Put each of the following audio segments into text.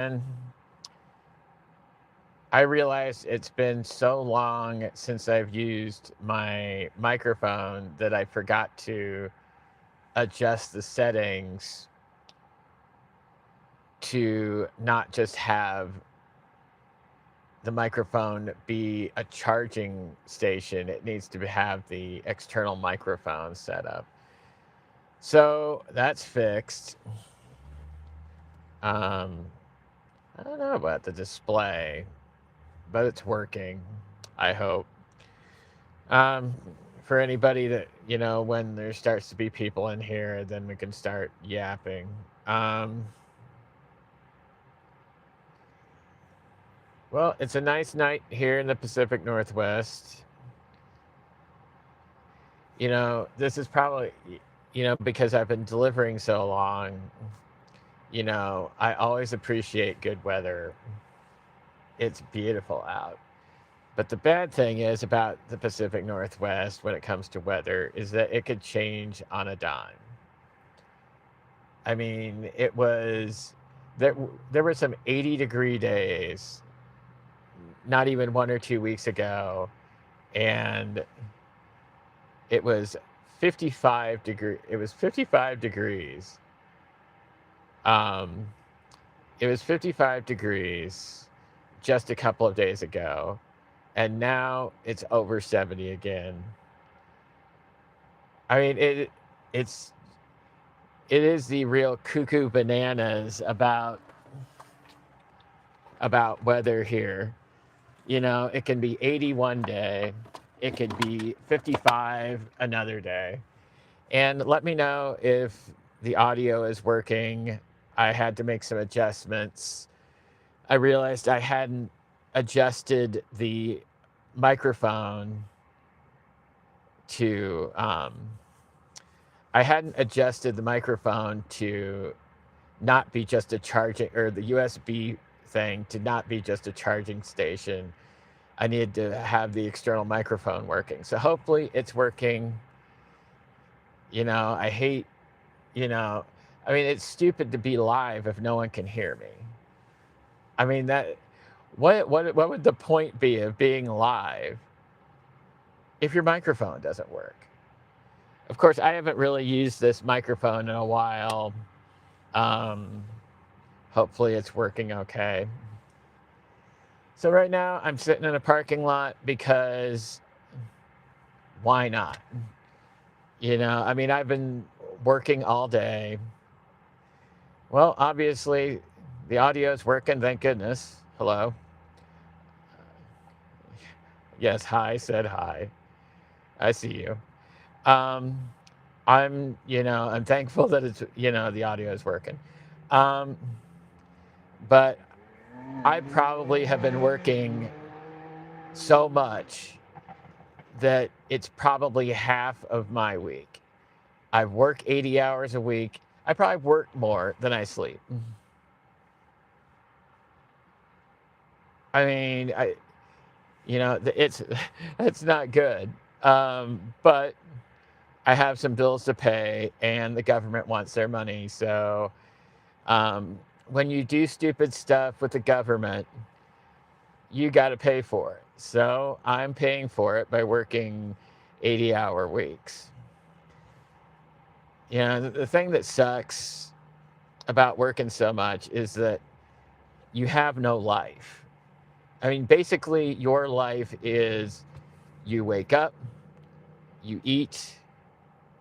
And I realized it's been so long since I've used my microphone that I forgot to adjust the settings to not just have the microphone be a charging station. It needs to have the external microphone set up. So that's fixed. Um, I don't know about the display, but it's working, I hope. Um, for anybody that, when there starts to be people in here, then we can start yapping. Um, well, it's a nice night here in the Pacific Northwest. This is probably, because I've been delivering so long, I always appreciate good weather. It's beautiful out. But the bad thing is about the Pacific Northwest when it comes to weather is that it could change on a dime. I mean, there were some 80-degree days not even 1 or 2 weeks ago, and it was 55 degrees. Um, it was 55 degrees just a couple of days ago, and now it's over 70 again. I mean, it's it is the real cuckoo bananas about weather here. It can be 80 one day, it could be 55 another day. And let me know if the audio is working. I had to make some adjustments. I realized I hadn't adjusted the microphone to I hadn't adjusted the microphone to not be just a charging, or the USB thing to not be just a charging station. I needed to have the external microphone working. So hopefully it's working. I hate, you know, I mean, it's stupid to be live if no one can hear me. I mean, what would the point be of being live if your microphone doesn't work? Of course, I haven't really used this microphone in a while. Um, Hopefully it's working okay. So right now I'm sitting in a parking lot because why not? I mean, I've been working all day. Well, obviously the audio is working, thank goodness. Hello. Yes, hi, said hi. I see you. Um, I'm thankful that the audio is working. Um, but I probably have been working so much that it's probably half of my week. I work 80 hours a week. I probably work more than I sleep. I mean, it's it's not good. But I have some bills to pay, and the government wants their money. So um, when you do stupid stuff with the government, you got to pay for it. So I'm paying for it by working 80-hour weeks. The thing that sucks about working so much is that you have no life. I mean, basically, your life is you wake up, you eat,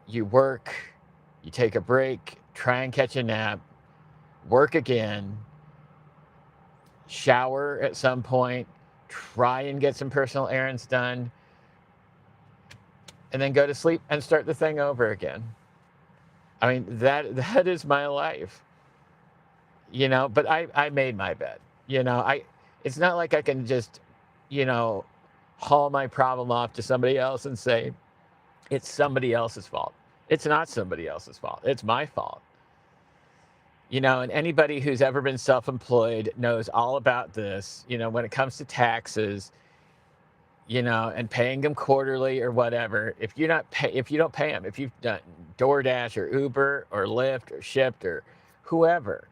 you work, you take a break, try and catch a nap, work again, shower at some point, try and get some personal errands done, and then go to sleep and start the thing over again. I mean, that is my life. But I made my bed. It's not like I can just, you know, haul my problem off to somebody else and say it's somebody else's fault. It's not somebody else's fault. It's my fault. And anybody who's ever been self-employed knows all about this. When it comes to taxes, and paying them quarterly or whatever, if you don't pay them, if you've done DoorDash or Uber or Lyft or Shipt or whoever,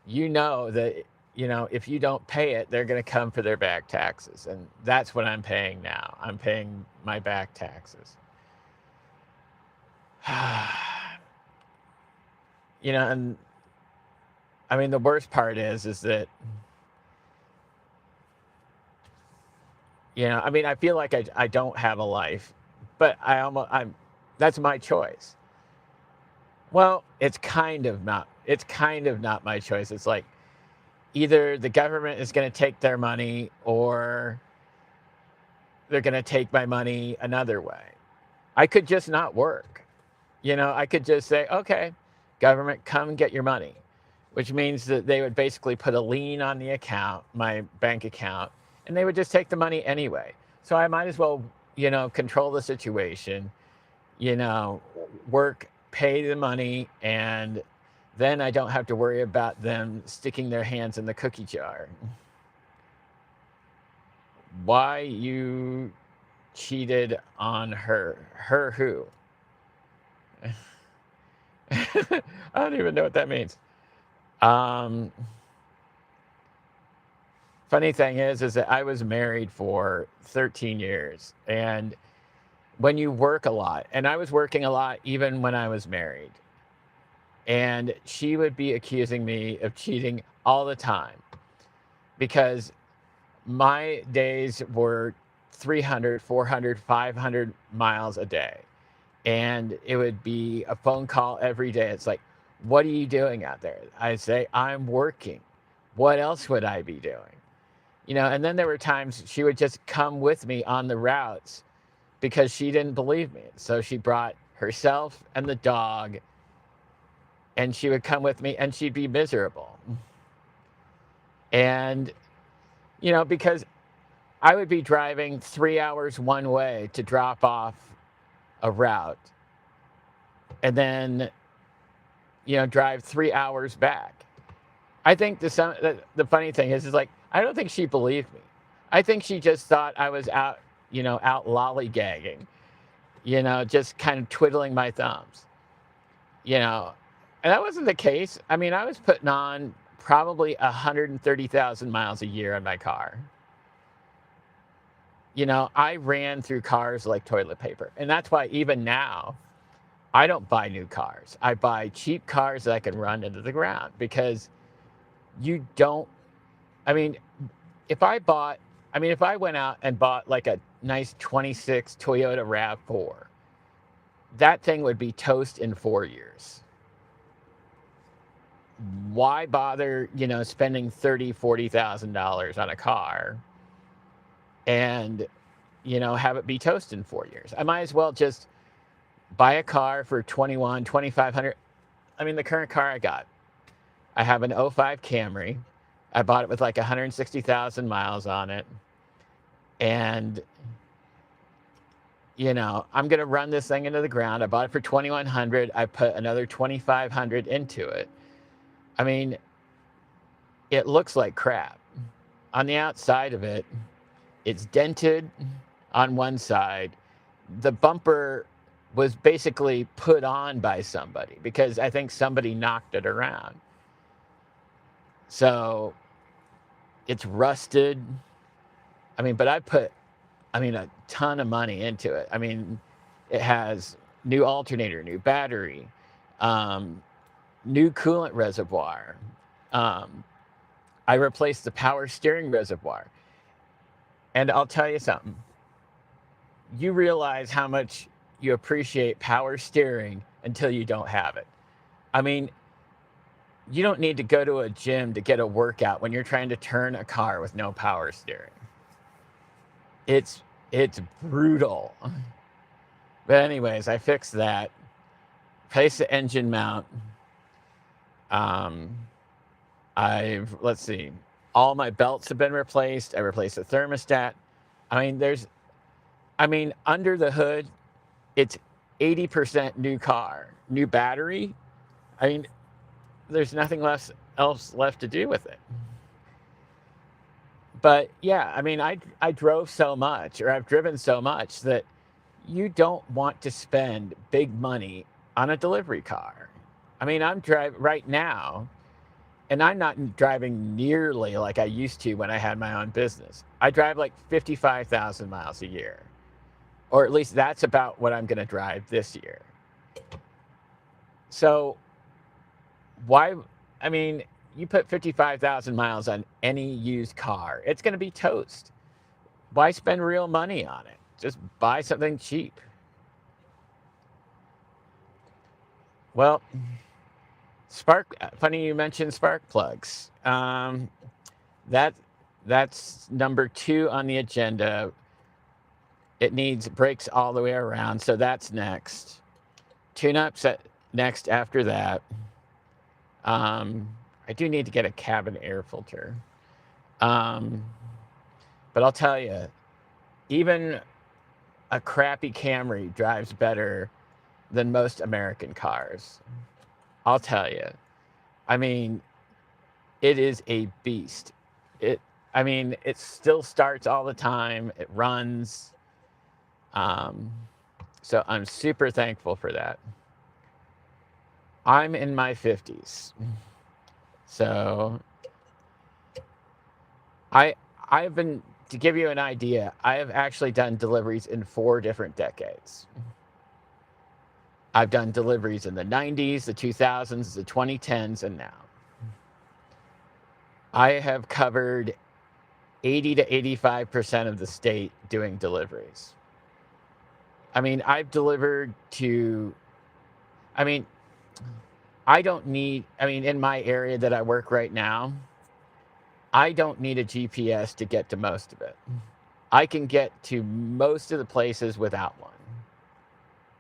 you know that, if you don't pay it, they're going to come for their back taxes. And that's what I'm paying now. I'm paying my back taxes. And I mean, the worst part is that, I mean, I feel like I don't have a life, but that's my choice. Well, it's kind of not my choice. It's like either the government is going to take their money or they're going to take my money another way. I could just not work. I could just say, okay, government, come get your money, which means that they would basically put a lien on the account, my bank account, and they would just take the money anyway. So I might as well, control the situation, work, pay the money, and then I don't have to worry about them sticking their hands in the cookie jar. Why you cheated on her? Her who? I don't even know what that means. Funny thing is that I was married for 13 years. And when you work a lot, and I was working a lot even when I was married, and she would be accusing me of cheating all the time because my days were 300, 400, 500 miles a day. And it would be a phone call every day. It's like, what are you doing out there? I say, I'm working. What else would I be doing? And then there were times she would just come with me on the routes because she didn't believe me. So she brought herself and the dog, and she would come with me, and she'd be miserable. And, because I would be driving 3 hours one way to drop off a route, and then, drive 3 hours back. I think the funny thing is like, I don't think she believed me. I think she just thought I was out, out lollygagging, just kind of twiddling my thumbs, and that wasn't the case. I mean, I was putting on probably 130,000 miles a year on my car. I ran through cars like toilet paper. And that's why even now, I don't buy new cars. I buy cheap cars that I can run into the ground because you don't, I mean, if I went out and bought like a nice 26 Toyota RAV4, that thing would be toast in 4 years. Why bother, spending $30,000, $40,000 on a car and, have it be toast in 4 years? I might as well just buy a car for $2,100, $2,500. I mean, the current car I have an '05 Camry. I bought it with like 160,000 miles on it. And, I'm going to run this thing into the ground. I bought it for $2,100. I put another $2,500 into it. I mean, it looks like crap. On the outside of it, it's dented on one side. The bumper was basically put on by somebody because I think somebody knocked it around. So it's rusted. I mean, but I put, a ton of money into it. I mean, it has new alternator, new battery, new coolant reservoir. I replaced the power steering reservoir. And I'll tell you something. You realize how much you appreciate power steering until you don't have it. I mean, you don't need to go to a gym to get a workout when you're trying to turn a car with no power steering. It's brutal. But anyways, I fixed that. Replaced the engine mount. Let's see. All my belts have been replaced. I replaced the thermostat. Under the hood, it's 80% new car, new battery. There's nothing else left to do with it. But yeah, I drove so much, or I've driven so much that you don't want to spend big money on a delivery car. I'm driving right now. And I'm not driving nearly like I used to when I had my own business. I drive like 55,000 miles a year, or at least that's about what I'm going to drive this year. So, why? I mean, you put 55,000 miles on any used car, it's going to be toast. Why spend real money on it? Just buy something cheap. Well, funny you mentioned spark plugs. That that's number 2 on the agenda. It needs brakes all the way around, so that's next. Tune-ups next after that. I do need to get a cabin air filter. Um, but I'll tell you, even a crappy Camry drives better than most American cars. I'll tell you. I mean, it is a beast. It still starts all the time. It runs. Um, so I'm super thankful for that. I'm in my 50s. So I've been, to give you an idea, I have actually done deliveries in 4 different decades. I've done deliveries in the 90s, the 2000s, the 2010s, and now. I have covered 80 to 85% of the state doing deliveries. I mean, I've delivered to, I mean, in my area that I work right now, I don't need a GPS to get to most of it. I can get to most of the places without one.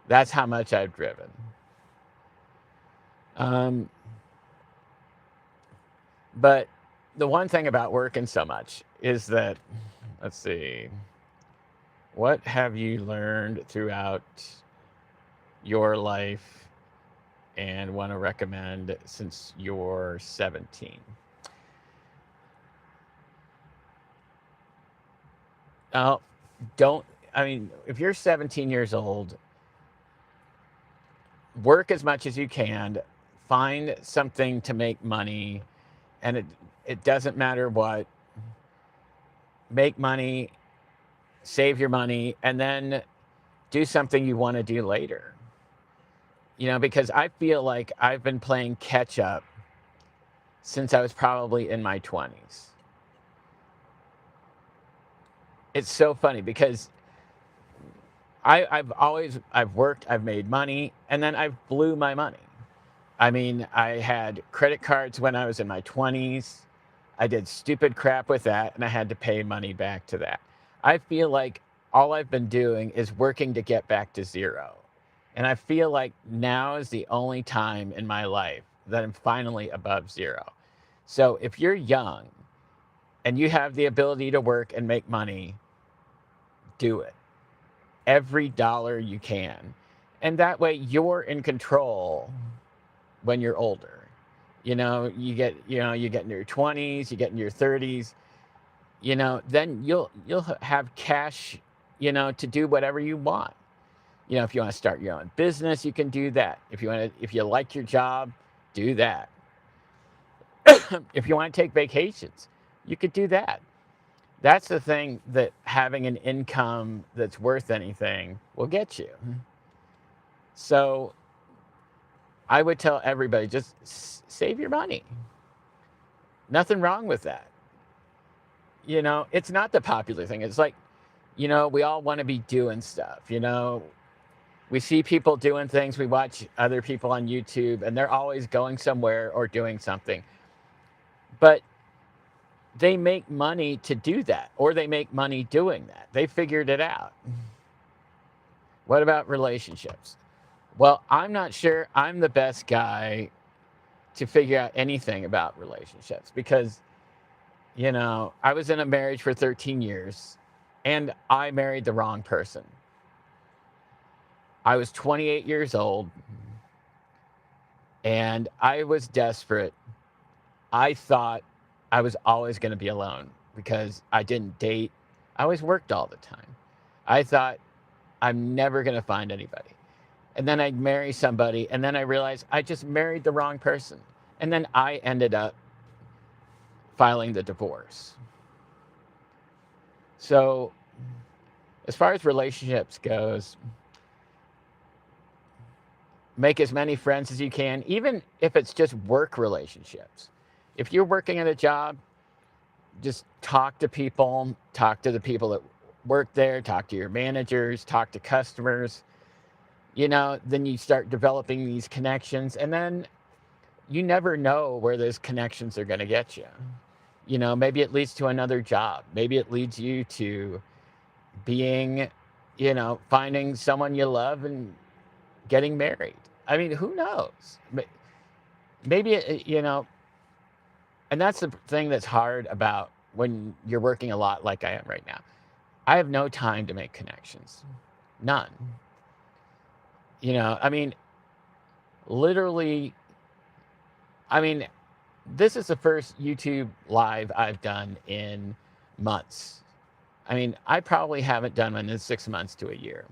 That's how much I've driven. But the one thing about working so much is that, let's see, what have you learned throughout your life and want to recommend since you're 17? Oh, if you're 17 years old, work as much as you can, find something to make money, and it doesn't matter what. Make money, save your money, and then do something you want to do later. Because I feel like I've been playing catch up since I was probably in my 20s. It's so funny because I've worked, I've made money, and then I've blew my money. I mean, I had credit cards when I was in my 20s. I did stupid crap with that, and I had to pay money back to that. I feel like all I've been doing is working to get back to zero. And I feel like now is the only time in my life that I'm finally above zero. So if you're young and you have the ability to work and make money, do it. Every dollar you can. And that way you're in control when you're older. You get in your 20s, you get in your 30s, then you'll have cash, to do whatever you want. If you want to start your own business, you can do that. If you like your job, do that. If you want to take vacations, you could do that. That's the thing that having an income that's worth anything will get you. So I would tell everybody, just save your money. Nothing wrong with that. It's not the popular thing. It's like, we all want to be doing stuff. We see people doing things. We watch other people on YouTube, and they're always going somewhere or doing something. But they make money to do that, or they make money doing that. They figured it out. What about relationships? Well, I'm not sure I'm the best guy to figure out anything about relationships because, I was in a marriage for 13 years and I married the wrong person. I was 28 years old and I was desperate. I thought I was always going to be alone because I didn't date. I always worked all the time. I thought I'm never going to find anybody. And then I'd marry somebody, and then I realized I just married the wrong person. And then I ended up filing the divorce. So as far as relationships goes, make as many friends as you can, even if it's just work relationships. If you're working at a job, just talk to people, talk to the people that work there, talk to your managers, talk to customers. Then you start developing these connections, and then you never know where those connections are going to get you. Maybe it leads to another job. Maybe it leads you to being, finding someone you love and getting married. I mean, who knows? Maybe, and that's the thing that's hard about when you're working a lot like I am right now. I have no time to make connections. None. I mean, literally, this is the first YouTube live I've done in months. I probably haven't done one in 6 months to a year,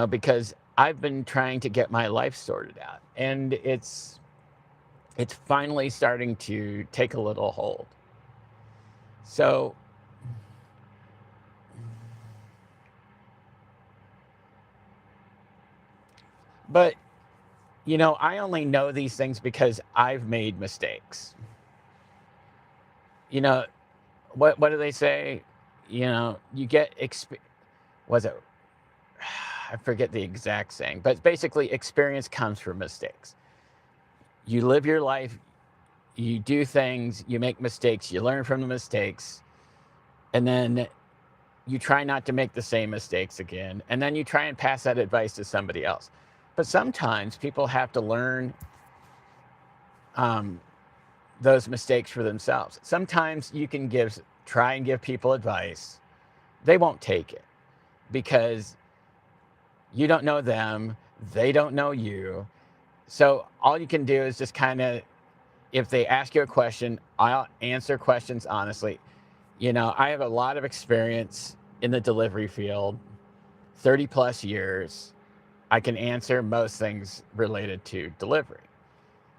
because I've been trying to get my life sorted out, and it's finally starting to take a little hold. So, but, I only know these things because I've made mistakes. You know, what do they say? You get, was it, I forget the exact saying, but basically experience comes from mistakes. You live your life, you do things, you make mistakes, you learn from the mistakes, and then you try not to make the same mistakes again, and then you try and pass that advice to somebody else. But sometimes people have to learn those mistakes for themselves. Sometimes you can try and give people advice. They won't take it because you don't know them, they don't know you. So all you can do is just kind of, if they ask you a question, I'll answer questions honestly. I have a lot of experience in the delivery field, 30 plus years. I can answer most things related to delivery.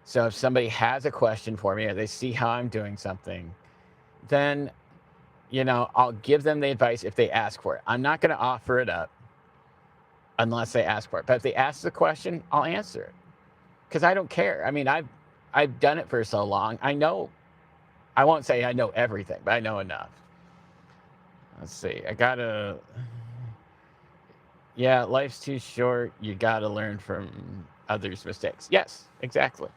So if somebody has a question for me or they see how I'm doing something, then, I'll give them the advice if they ask for it. I'm not going to offer it up unless they ask for it. But if they ask the question, I'll answer it because I don't care. I've done it for so long. I won't say I know everything, but I know enough. Let's see. Life's too short. You got to learn from others' mistakes. Yes, exactly.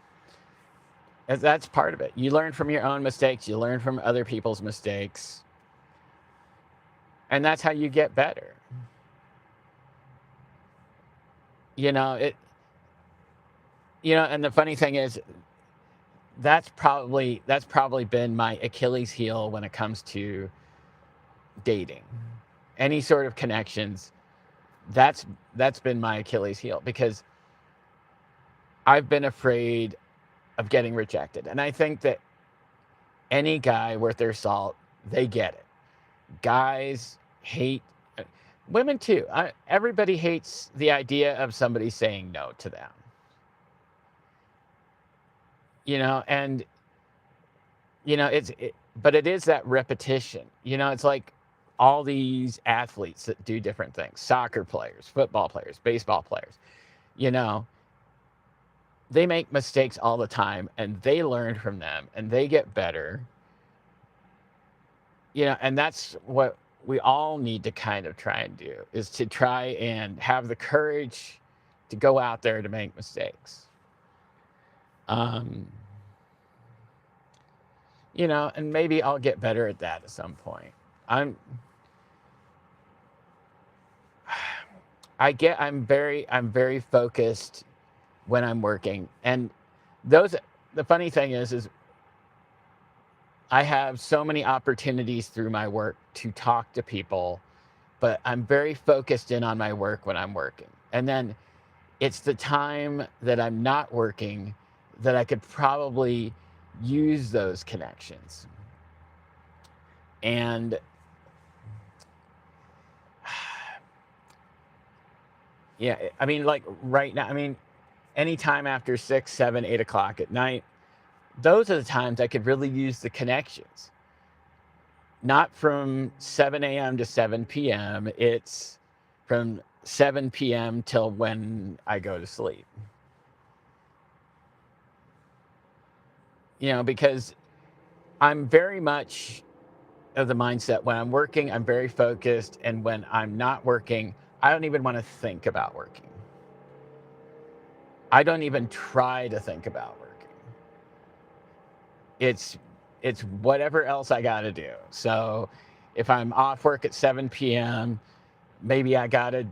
That's part of it. You learn from your own mistakes. You learn from other people's mistakes. And that's how you get better. And the funny thing is, that's probably been my Achilles heel when it comes to dating. Any sort of connections, that's been my Achilles heel because I've been afraid of getting rejected. And I think that any guy worth their salt, they get it. Guys hate, women too. Everybody hates the idea of somebody saying no to them. And but it is that repetition. It's like all these athletes that do different things, soccer players, football players, baseball players, they make mistakes all the time and they learn from them and they get better. And that's what we all need to kind of try and do, is to try and have the courage to go out there to make mistakes. And maybe I'll get better at that at some point. I'm very focused when I'm working. And the funny thing is I have so many opportunities through my work to talk to people, but I'm very focused in on my work when I'm working. And then it's the time that I'm not working that I could probably use those connections. And like right now, anytime after 6, 7, 8 o'clock at night, those are the times I could really use the connections. Not from 7 a.m. to 7 p.m. It's from 7 p.m. till when I go to sleep. Because I'm very much of the mindset when I'm working, I'm very focused. And when I'm not working, I don't even want to think about working. I don't even try to think about working. It's it's whatever else I got to do. So if I'm off work at 7 p.m., maybe I got to,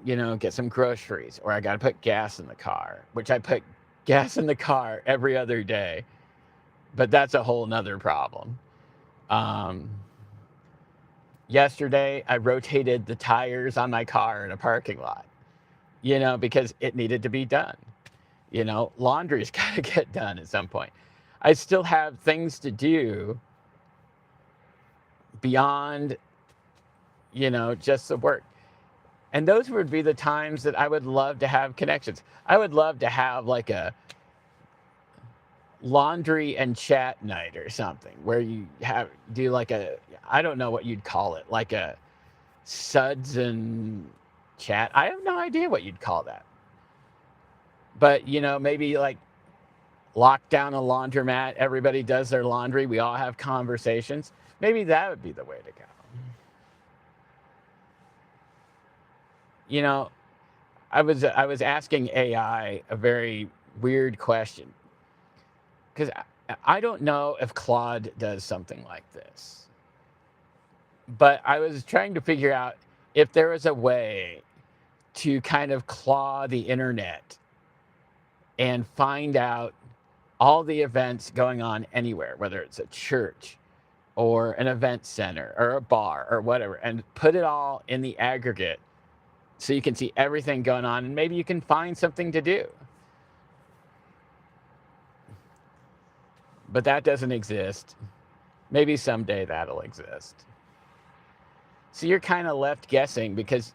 get some groceries, or I got to put gas in the car, which I put gas in the car every other day. But that's a whole nother problem. Um, Yesterday, I rotated the tires on my car in a parking lot, because it needed to be done. Laundry's got to get done at some point. I still have things to do beyond, just the work. And those would be the times that I would love to have connections. I would love to have like a laundry and chat night or something where you do like I don't know what you'd call it, like a suds and chat. I have no idea what you'd call that. But, maybe like lock down a laundromat. Everybody does their laundry. We all have conversations. Maybe that would be the way to go. I was asking AI a very weird question because I don't know if Claude does something like this, but I was trying to figure out if there was a way to kind of claw the internet and find out all the events going on anywhere, whether it's a church or an event center or a bar or whatever, and put it all in the aggregate so you can see everything going on, and maybe you can find something to do. But that doesn't exist. Maybe someday that'll exist. So you're kind of left guessing because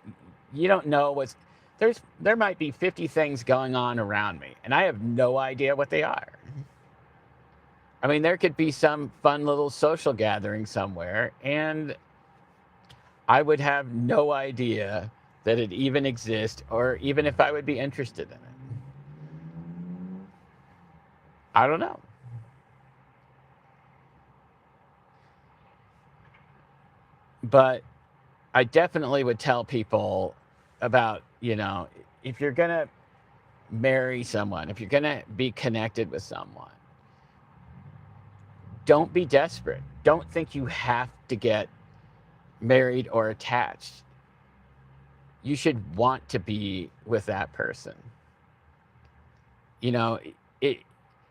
you don't know there might be 50 things going on around me, and I have no idea what they are. I mean, there could be some fun little social gathering somewhere, and I would have no idea that it even exists, or even if I would be interested in it. I don't know. But I definitely would tell people about, if you're going to marry someone, if you're going to be connected with someone, don't be desperate. Don't think you have to get married or attached. You should want to be with that person. It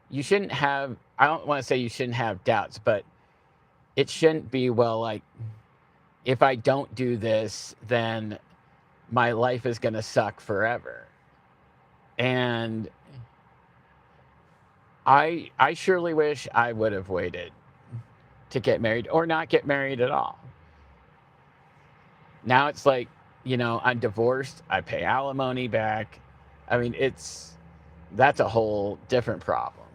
you shouldn't have, I don't want to say you shouldn't have doubts, but it shouldn't be, well, like, if I don't do this, then my life is going to suck forever. And I surely wish I would have waited to get married or not get married at all. Now it's like, I'm divorced, I pay alimony back. I mean, that's a whole different problem.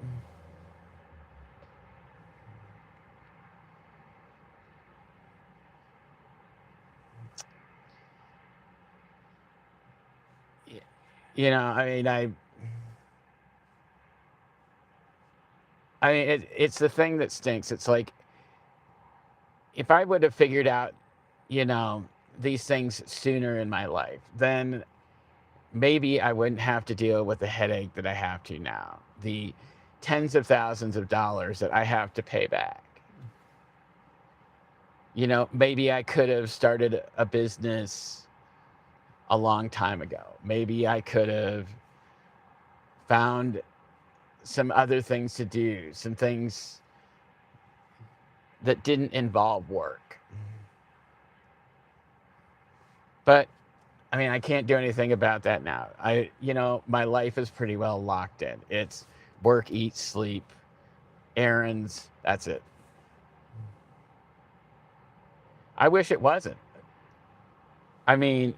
I mean, it's the thing that stinks. It's like, if I would have figured out, you know, these things sooner in my life, then maybe I wouldn't have to deal with the headache that I have to now. The tens of thousands of dollars that I have to pay back. Maybe I could have started a business a long time ago. Maybe I could have found some other things to do, some things that didn't involve work. But I mean, I can't do anything about that now. My life is pretty well locked in. It's work, eat, sleep, errands. That's it. I wish it wasn't. I mean,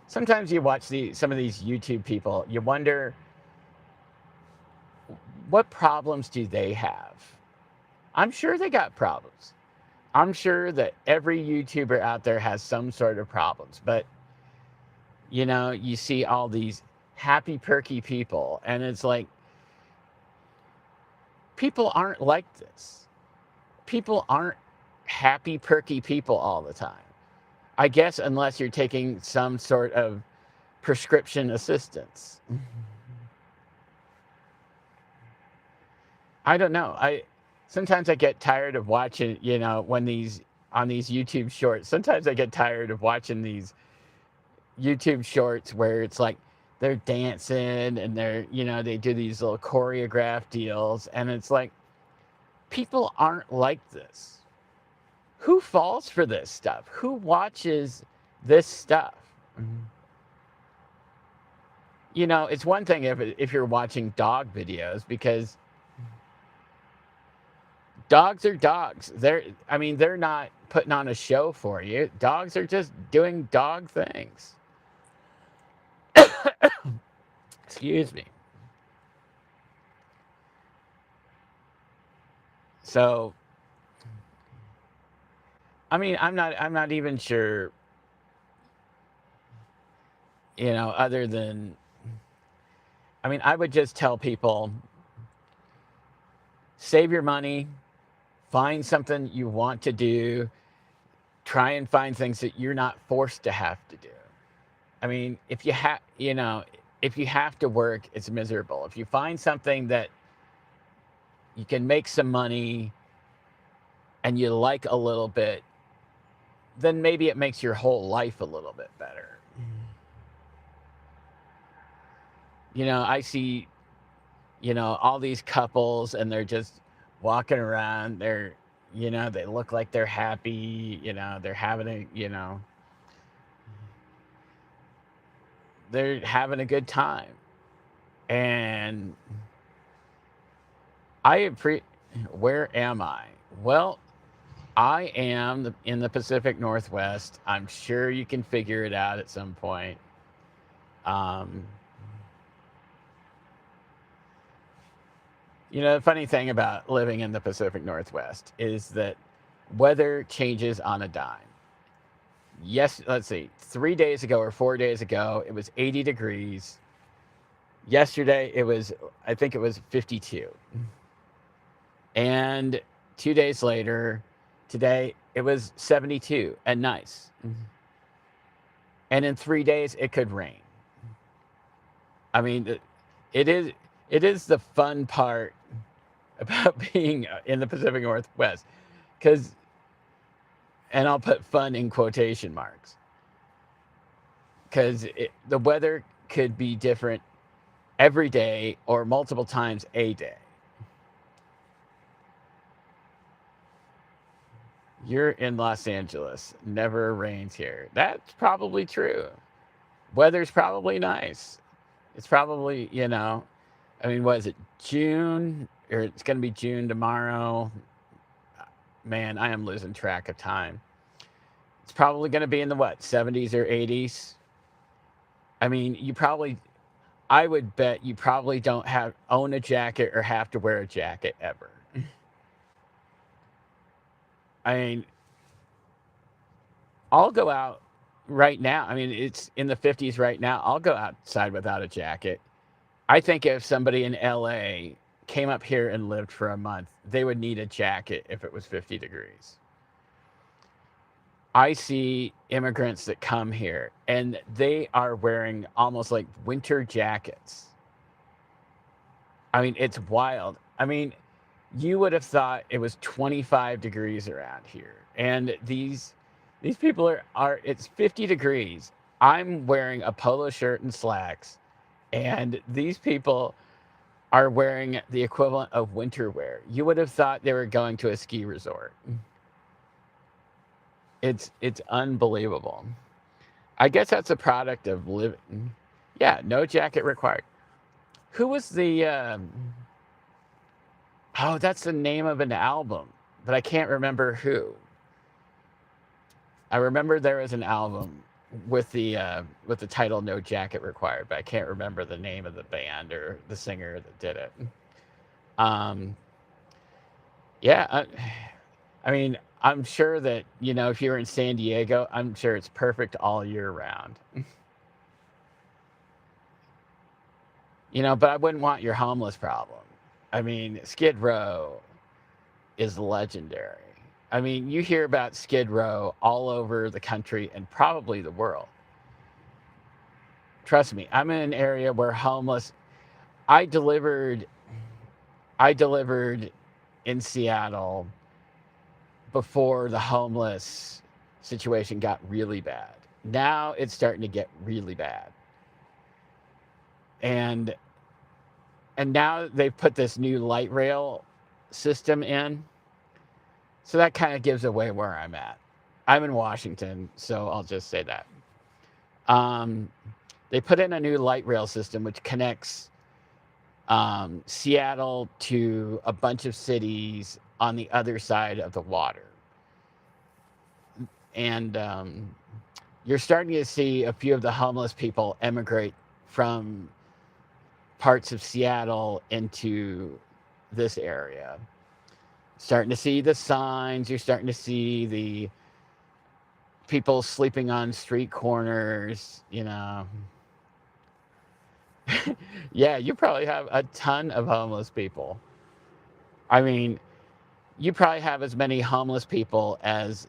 sometimes you watch some of these YouTube people, you wonder what problems do they have? I'm sure they got problems. I'm sure that every YouTuber out there has some sort of problems, but you see all these happy, perky people, and it's like, people aren't like this. People aren't happy, perky people all the time. I guess unless you're taking some sort of prescription assistance. I don't know. Sometimes I get tired of watching, when on these YouTube shorts. Sometimes I get tired of watching these YouTube shorts where it's like they're dancing and they do these little choreographed deals, and it's like, people aren't like this. Who falls for this stuff? Who watches this stuff? It's one thing if you're watching dog videos, because dogs are dogs. They're not putting on a show for you. Dogs are just doing dog things. Excuse me. So, I'm not even sure, other than, I would just tell people, save your money, find something you want to do, try and find things that you're not forced to have to do. If you have to work, it's miserable. If you find something that you can make some money and you like a little bit, then maybe it makes your whole life a little bit better. I see, all these couples, and they're just walking around. They look like they're happy, they're having a good time. And where am I? Well, I am in the Pacific Northwest. I'm sure you can figure it out at some point. The funny thing about living in the Pacific Northwest is that weather changes on a dime. Yes, let's see, 3 days ago or 4 days ago, it was 80 degrees. Yesterday, I think it was 52. And 2 days later, today, it was 72 and nice. And in 3 days, it could rain. It is the fun part about being in the Pacific Northwest, and I'll put fun in quotation marks, because the weather could be different every day or multiple times a day. You're in Los Angeles. Never rains here. That's probably true. Weather's probably nice. It's probably, what is it, June? Or it's going to be June tomorrow. Man, I am losing track of time. It's probably going to be in the 70s or 80s. I would bet you probably don't own a jacket or have to wear a jacket ever. I'll go out right now. It's in the 50s right now. I'll go outside without a jacket. I think if somebody in LA came up here and lived for a month, they would need a jacket if it was 50 degrees. I see immigrants that come here, and they are wearing almost like winter jackets. It's wild. You would have thought it was 25 degrees around here. And these people it's 50 degrees. I'm wearing a polo shirt and slacks, and these people are wearing the equivalent of winter wear. You would have thought they were going to a ski resort. It's unbelievable. I guess that's a product of living. Yeah, no jacket required. Who was the that's the name of an album, but I can't remember who. I remember there was an album with the title "No Jacket Required," but I can't remember the name of the band or the singer that did it. Um, yeah, I mean, I'm sure that, if you're in San Diego, I'm sure it's perfect all year round. But I wouldn't want your homeless problem. I mean, Skid Row is legendary. I mean, you hear about Skid Row all over the country and probably the world. Trust me, I'm in an area where homeless. I delivered. I delivered in Seattle before the homeless situation got really bad. Now it's starting to get really bad, and now they've put this new light rail system in, so that kind of gives away where I'm at. I'm in Washington, so I'll just say that. Um, they put in a new light rail system which connects Seattle to a bunch of cities on the other side of the water. And you're starting to see a few of the homeless people emigrate from parts of Seattle into this area. Starting to see the signs, you're starting to see the people sleeping on street corners, Yeah, you probably have a ton of homeless people. I mean, you probably have as many homeless people as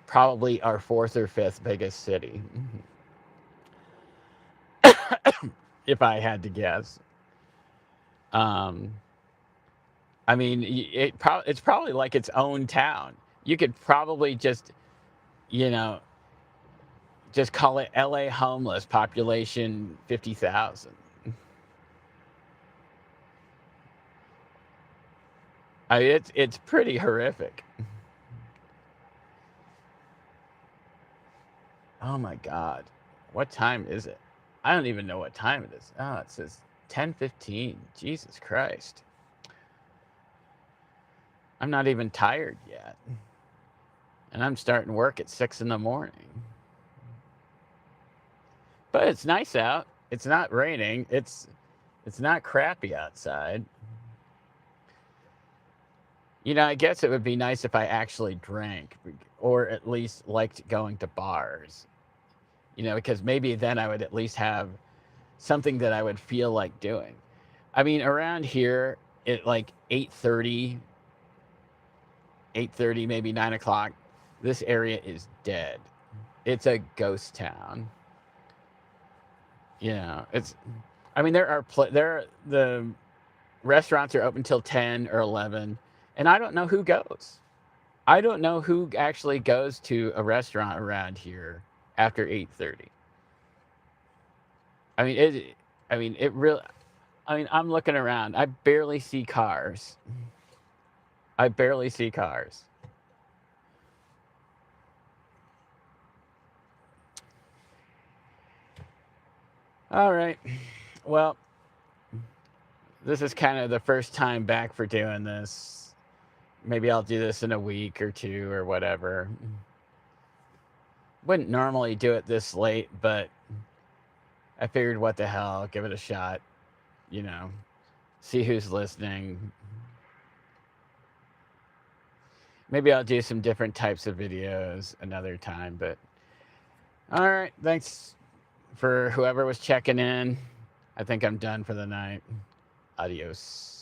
probably our fourth or fifth biggest city, if I had to guess. Um, I mean, it's probably like its own town. You could probably you know, just call it LA homeless, population 50,000. It's pretty horrific. Oh my God. What time is it? I don't even know what time it is. Oh, it says 10:15. Jesus Christ. I'm not even tired yet. And I'm starting work at 6 in the morning. But it's nice out. It's not raining. It's not crappy outside. I guess it would be nice if I actually drank or at least liked going to bars. Because maybe then I would at least have something that I would feel like doing. I mean, around here at like 8:30, maybe 9 o'clock, this area is dead. It's a ghost town. It's. I mean, the restaurants are open till 10 or 11, and I don't know who goes. I don't know who actually goes to a restaurant around here after 8:30. I mean, it really. I mean, I'm looking around. I barely see cars. I barely see cars. All right. Well, this is kind of the first time back for doing this. Maybe I'll do this in a week or two or whatever. Wouldn't normally do it this late, but I figured what the hell, give it a shot, you know, see who's listening. Maybe I'll do some different types of videos another time, but all right. Thanks for whoever was checking in. I think I'm done for the night. Adios.